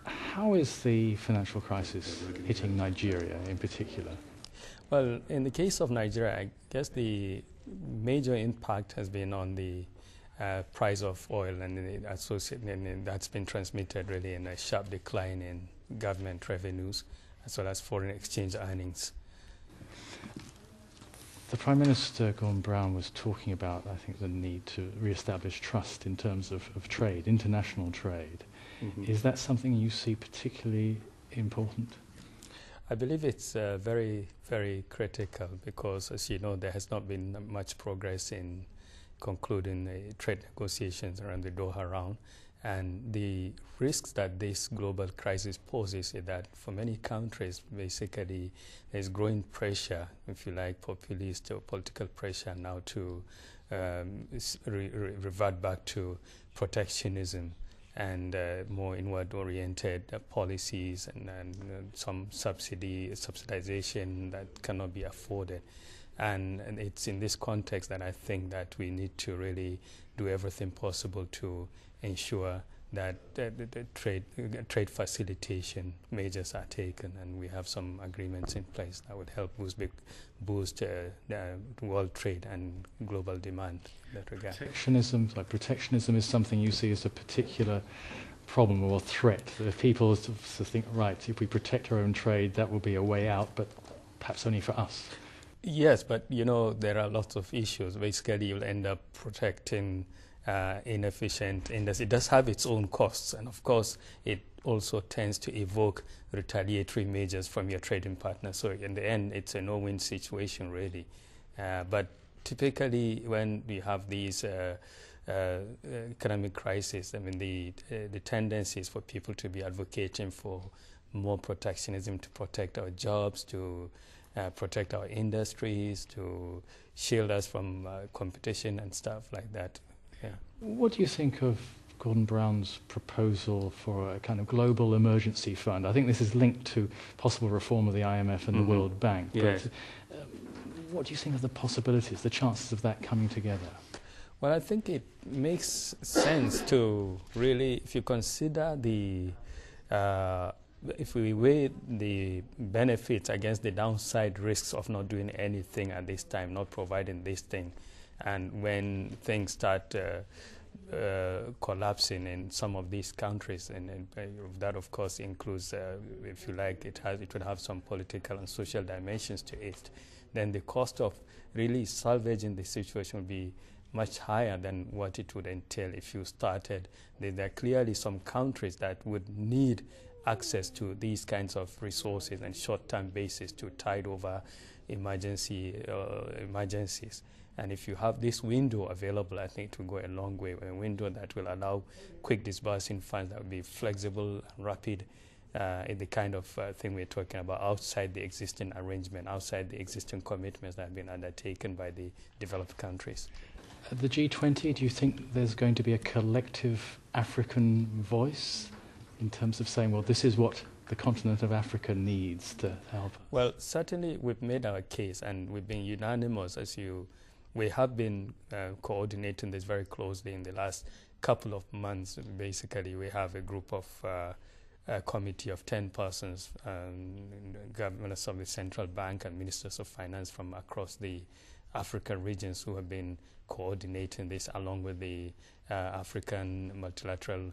How is the financial crisis hitting Nigeria in particular? Well, in the case of Nigeria, I guess the major impact has been on the price of oil, and that's been transmitted really in a sharp decline in government revenues as well as foreign exchange earnings. The Prime Minister, Gordon Brown, was talking about, I think, the need to re-establish trust in terms of trade, international trade. Mm-hmm. Is that something you see particularly important? I believe it's very, very critical because, as you know, there has not been much progress in concluding trade negotiations around the Doha round. And the risks that this global crisis poses is that for many countries, basically, there's growing pressure, if you like, populist or political pressure now to revert back to protectionism and more inward-oriented policies and some subsidization that cannot be afforded. And it's in this context that I think that we need to really do everything possible to ensure that the trade facilitation measures are taken, and we have some agreements in place that would help boost world trade and global demand in that regard. Protectionism is something you see as a particular problem or threat. That if people think, right, if we protect our own trade, that will be a way out, but perhaps only for us. Yes, but you know, there are lots of issues. Basically, you'll end up protecting inefficient industry. It does have its own costs, and of course, it also tends to evoke retaliatory measures from your trading partner. So in the end, it's a no-win situation, really. But typically, when we have these economic crises, I mean, the tendency is for people to be advocating for more protectionism to protect our jobs, to protect our industries, to shield us from competition and stuff like that. Yeah. What do you think of Gordon Brown's proposal for a kind of global emergency fund? I think this is linked to possible reform of the IMF and the World Bank. Yes. But what do you think of the possibilities, the chances of that coming together? Well, I think it makes sense to really, if you consider if we weigh the benefits against the downside risks of not doing anything at this time, not providing this thing, and when things start collapsing in some of these countries, and that of course includes, if you like, it would have some political and social dimensions to it, then the cost of really salvaging the situation would be much higher than what it would entail if you started. There are clearly some countries that would need access to these kinds of resources and short-term basis to tide over emergencies. And if you have this window available, I think it will go a long way. A window that will allow quick disbursing funds that will be flexible and rapid in the kind of thing we're talking about outside the existing arrangement, outside the existing commitments that have been undertaken by the developed countries. The G20, do you think there's going to be a collective African voice in terms of saying, well, this is what the continent of Africa needs to help? Well, certainly we've made our case, and we've been unanimous. We have been coordinating this very closely in the last couple of months. Basically, we have a group of a committee of 10 persons, governors of the central bank and ministers of finance from across the African regions who have been coordinating this along with the African multilateral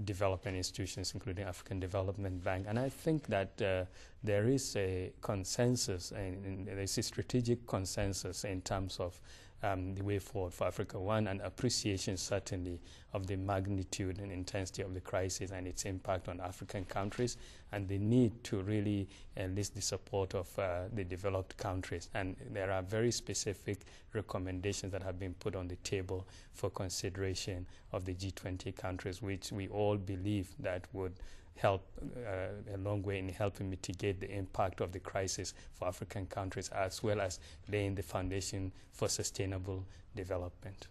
development institutions, including African Development Bank. And I think that there is a consensus, and there's a strategic consensus in terms of the way forward for Africa. One, an appreciation certainly of the magnitude and intensity of the crisis and its impact on African countries, and the need to really enlist the support of the developed countries. And there are very specific recommendations that have been put on the table for consideration of the G20 countries, which we all believe that would help a long way in helping mitigate the impact of the crisis for African countries, as well as laying the foundation for sustainable development.